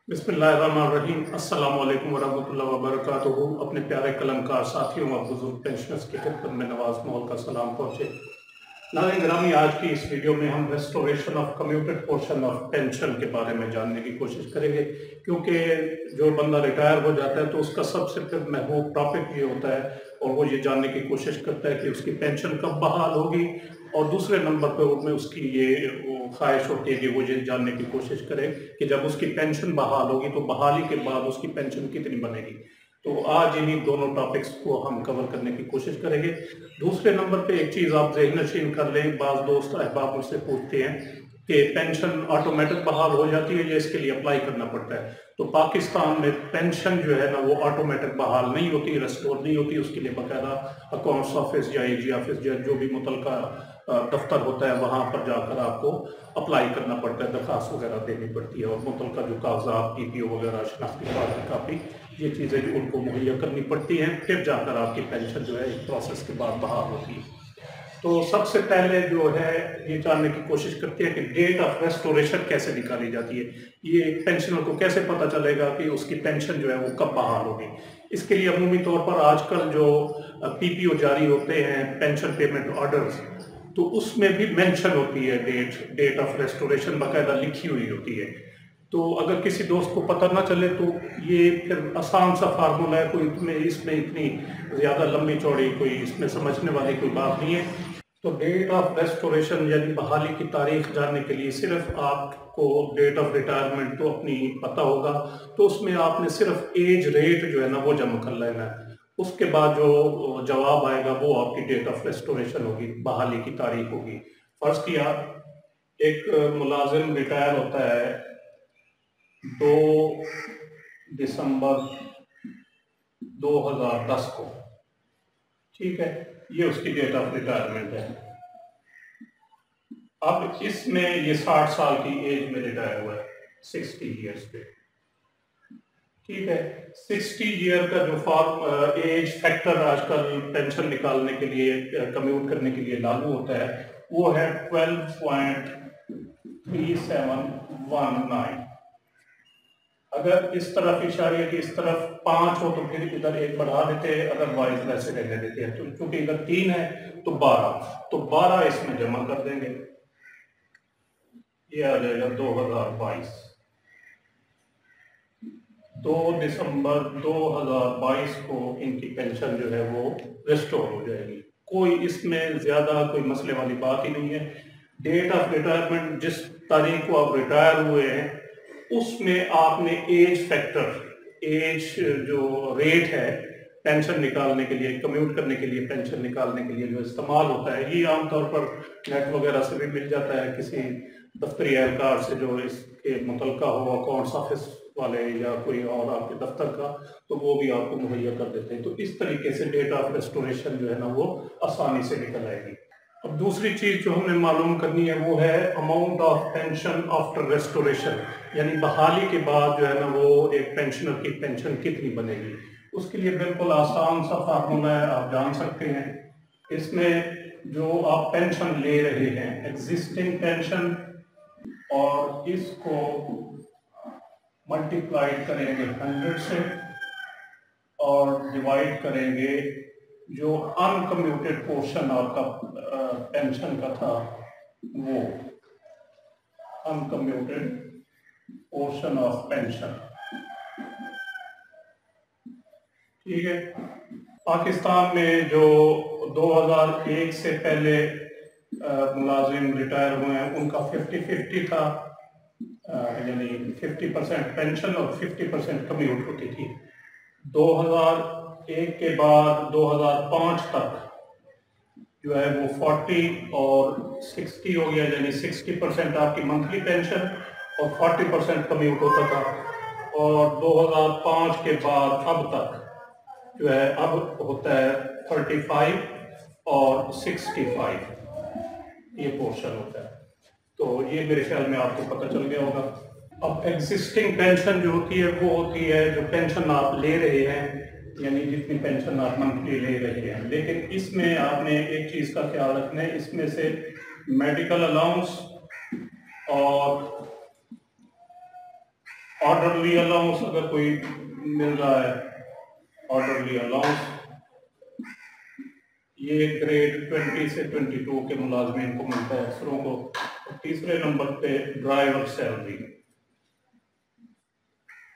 बिस्मिल्लाहिर्रहमानिर्रहीम। अस्सलाम वालेकुम वरहमतुल्लाहि वबरकातुहू। अपने प्यारे कलमकार साथियों और बुजुर्ग पेंशनर्स की खिदमत में नवाज मोहल का सलाम पहुँचे। नाज़रीन गिरामी, आज की इस वीडियो में हम restoration of commuted portion of pension के बारे में जानने की कोशिश करेंगे, क्योंकि जो बंदा रिटायर हो जाता है तो उसका सबसे फिर महबूब टॉपिक ये होता है और वो ये जानने की कोशिश करता है कि उसकी पेंशन कब बहाल होगी, और दूसरे नंबर पर उसमें उसकी ये ख्वाहिश होती है कि वो ये जानने की कोशिश करे कि जब उसकी पेंशन बहाल होगी तो बहाली के बाद उसकी पेंशन कितनी बनेगी। तो आज इन्हीं दोनों टॉपिक्स को हम कवर करने की कोशिश करेंगे। दूसरे नंबर पे एक चीज़ आप ज़हन नशीन कर लें, बाज़ दोस्त अहबाब मुझसे पूछते हैं कि पेंशन ऑटोमेटिक बहाल हो जाती है या इसके लिए अप्लाई करना पड़ता है। तो पाकिस्तान में पेंशन जो है ना वो ऑटोमेटिक बहाल नहीं होती, रेस्टोर नहीं होती। उसके लिए बाकायदा अकाउंट्स ऑफिस या AG ऑफिस या जो भी मुतलका दफ्तर होता है वहाँ पर जाकर आपको अप्लाई करना पड़ता है, दरख्वास्त वगैरह देनी पड़ती है और मुतलका जो कागजात PPO वगैरह शनाख्ती कार्ड की कापी, ये चीज़ें उनको मुहैया करनी पड़ती हैं, फिर जाकर आपकी पेंशन जो है इस प्रोसेस के बाद बहाल होती है। तो सबसे पहले जो है ये जानने की कोशिश करते हैं कि डेट ऑफ रेस्टोरेशन कैसे निकाली जाती है। ये पेंशनर को कैसे पता चलेगा कि उसकी पेंशन जो है वो कब बहाल होगी। इसके लिए अमूमी तौर पर आजकल जो PPO जारी होते हैं, पेंशन पेमेंट ऑर्डर्स, तो उसमें भी मेंशन होती है डेट ऑफ रेस्टोरेशन बाकायदा लिखी हुई होती है। तो अगर किसी दोस्त को पता ना चले तो ये फिर आसान सा फार्मूला है, कोई इसमें इतनी ज़्यादा लंबी चौड़ी कोई इसमें समझने वाली कोई बात नहीं है। तो डेट ऑफ रेस्टोरेशन यानी बहाली की तारीख जानने के लिए सिर्फ आपको डेट ऑफ रिटायरमेंट तो अपनी पता होगा, तो उसमें आपने सिर्फ एज रेट जो है ना वो जमा कर लेना है। उसके बाद जो जवाब आएगा वो आपकी डेट ऑफ रेस्टोरेशन होगी, बहाली की तारीख होगी। फर्ज किया एक मुलाजिम रिटायर होता है 2 दिसंबर 2010 को, ठीक है, ये उसकी डेट ऑफ रिटायरमेंट है। अब इसमें ये 60 साल की एज में रिटायर हुआ है, 60 ईयर्स पे, ठीक है। 60 ईयर का जो फॉर्म एज फैक्टर आजकल पेंशन निकालने के लिए, कम्यूट करने के लिए लागू होता है, वो है 12.3719। अगर इस तरफ इशारे की इस तरफ 5 हो तो फिर इधर एक बढ़ा देते हैं, अदरवाइज वैसे रहने देते हैं। तो चूंकि इधर 3 है तो 12 इसमें जमा कर देंगे, ये आ जाएगा 2022। 2 दिसंबर 2022 को इनकी पेंशन जो है वो रिस्टोर हो जाएगी। कोई इसमें ज्यादा कोई मसले वाली बात ही नहीं है। डेट ऑफ रिटायरमेंट जिस तारीख को आप रिटायर हुए हैं उसमें आपने एज फैक्टर, एज जो रेट है पेंशन निकालने के लिए, कम्यूट करने के लिए, पेंशन निकालने के लिए जो इस्तेमाल होता है, ये आमतौर पर नेट वगैरह से भी मिल जाता है, किसी दफ्तरी एहलकार से जो इसके मुतलका हो, अकाउंट्स ऑफिस वाले या कोई और आपके दफ्तर का, तो वो भी आपको मुहैया कर देते हैं। तो इस तरीके से डेट ऑफ रेस्टोरेशन जो है ना वो आसानी से निकल आएगी। अब दूसरी चीज जो हमने मालूम करनी है वो है amount of pension after restoration, यानी बहाली के बाद जो है ना वो एक पेंशनर की पेंशन कितनी बनेगी। उसके लिए बिल्कुल आसान सा फार्मूला है, आप जान सकते हैं। इसमें जो आप पेंशन ले रहे हैं, एग्जिस्टिंग पेंशन, और इसको मल्टीप्लाइड करेंगे 100 से और डिवाइड करेंगे जो अनकम्यूटेड पोर्शन आपका पेंशन का था, वो अनकम्यूटेड पोर्शन ऑफ पेंशन, ठीक है। पाकिस्तान में जो 2001 से पहले मुलाजिम रिटायर हुए हैं उनका 50-50 था, यानी 50% पेंशन और 50% कम्यूट होती थी। 2001 के बाद 2005 तक जो है वो 40 और 60 हो गया, यानी 60% आपकी मंथली पेंशन और 40% कम्यूट होता था। और 2005 के बाद अब तक जो है अब होता है 35 और 65, ये पोर्शन होता है। तो ये मेरे ख्याल में आपको पता चल गया होगा। अब एग्जिस्टिंग पेंशन जो होती है वो होती है जो पेंशन आप ले रहे हैं, यानी जितनी पेंशन आप मंथली ले रहे हैं। लेकिन इसमें आपने एक चीज़ का ख्याल रखना है, इसमें से मेडिकल अलाउंस और ऑर्डरली अलाउंस अगर कोई मिल रहा है, ऑर्डरली अलाउंस ये ग्रेड 20 से 22 के मुलाजमीन को मिलता है, अफसरों को। तीसरे नंबर पे ड्राइवर सैलरी,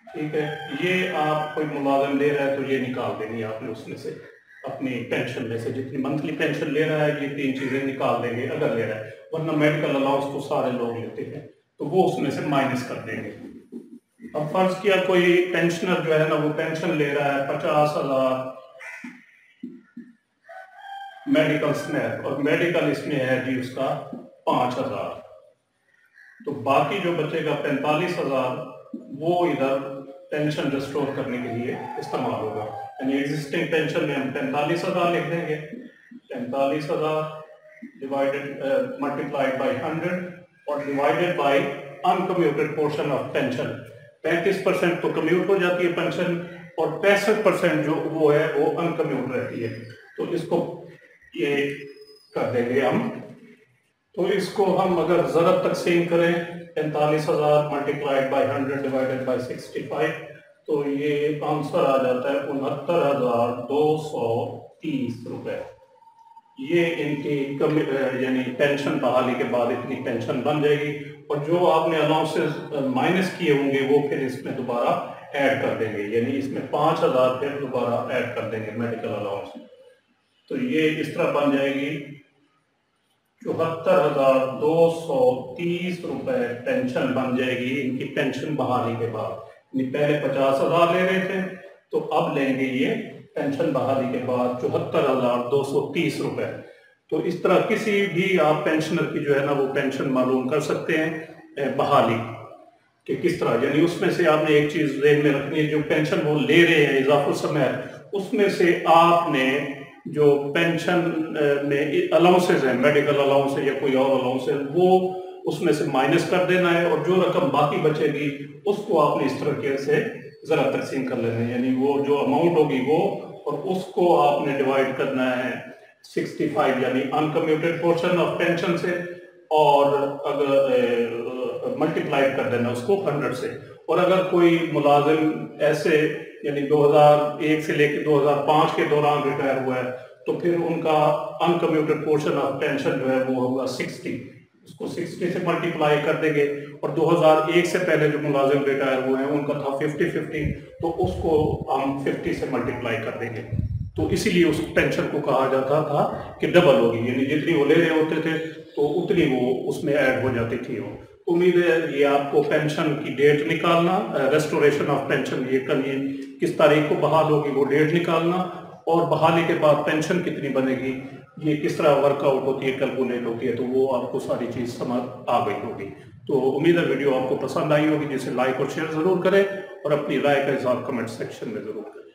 ठीक है, ये आप कोई मुलाजिम ले रहा है तो ये निकाल देंगे आपने उसमें से, अपनी पेंशन में से जितनी मंथली पेंशन ले रहा है ये 3 चीजें निकाल देंगे अगर ले रहा है, वरना मेडिकल अलाउंस तो सारे लोग लेते हैं तो वो उसमें से माइनस कर देंगे। अब फर्ज किया कोई पेंशनर जो है ना वो पेंशन ले रहा है 50,000 मेडिकल स्नैप, और मेडिकल इसमें है जी उसका 5,000, तो बाकी जो बचेगा 45,000 वो इधर पेंशन रिस्टोर करने के लिए इस्तेमाल होगा। यानी एग्जिस्टिंग पेंशन में हम 45,000 लिख देंगे, 45,000 डिवाइडेड मल्टीप्लाइड बाई 100 और divided by uncommuted portion of pension. 35% तो कम्यूट हो जाती है पेंशन और 65% जो वो है वो अनकम्यूट रहती है, तो इसको ये कर देंगे हम। तो इसको हम अगर ज़रब तकसीम करें 45,000 मल्टीप्लाइड बाई 100 डिवाइडेड बाई 65 तो ये आंसर आ जाता है 69,230 रुपए। ये इनकी यानी पेंशन बहाली के बाद इतनी पेंशन बन जाएगी, और जो आपने अलाउंसेस माइनस किए होंगे वो फिर इसमें दोबारा ऐड कर देंगे, यानी इसमें 5,000 फिर दोबारा ऐड कर देंगे मेडिकल अलाउंस। तो ये इस तरह बन जाएगी 74,230 रुपए पेंशन बन जाएगी इनकी पेंशन बहाली के बाद। पहले 50,000 ले रहे थे तो अब लेंगे ये पेंशन बहाली के बाद 74,230 रुपए। तो इस तरह किसी भी आप पेंशनर की जो है ना वो पेंशन मालूम कर सकते हैं बहाली कि किस तरह, यानी उसमें से आपने एक चीज ध्यान में रखनी है, जो पेंशन वो ले रहे हैं इजाफा समय उसमें से आपने जो पेंशन में अलाउंसेज है, मेडिकल अलाउंस है या कोई और अलाउंस है, वो उसमें से माइनस कर देना है, और जो रकम बाकी बचेगी उसको आपने इस तरह से जरा तकसीम कर लेना है, यानी वो जो अमाउंट होगी वो, और उसको आपने डिवाइड करना है 65 यानी अनकम्यूटेड पोर्शन ऑफ पेंशन से, और अगर मल्टीप्लाई कर देना उसको 100 से। और अगर कोई मुलाजिम ऐसे यानी 2001 से लेकर 2005 के दौरान रिटायर हुआ है तो फिर उनका अनकम्यूटेड पोर्शन ऑफ पेंशन जो है वो होगा 60, उसको 60 से मल्टीप्लाई कर देंगे, और 2001 से पहले जो मुलाजिम रिटायर हुए हैं उनका था 50-50, तो उसको हम 50 से मल्टीप्लाई कर देंगे। तो इसीलिए उस पेंशन को कहा जाता था कि डबल होगी, यानी जितनी वो ले रहे होते थे तो उतनी वो उसमें ऐड हो जाती थी। वो उम्मीद है ये आपको पेंशन की डेट निकालना, रेस्टोरेशन ऑफ पेंशन ये किस तारीख को बहाल होगी वो डेट निकालना, और बहाली के बाद पेंशन कितनी बनेगी ये किस तरह वर्कआउट होती है, कैलकुलेट होती है, तो वो आपको सारी चीज़ समझ आ गई होगी। तो उम्मीद है वीडियो आपको पसंद आई होगी, जिसे लाइक और शेयर ज़रूर करें और अपनी राय का इज़हार कमेंट सेक्शन में ज़रूर करें।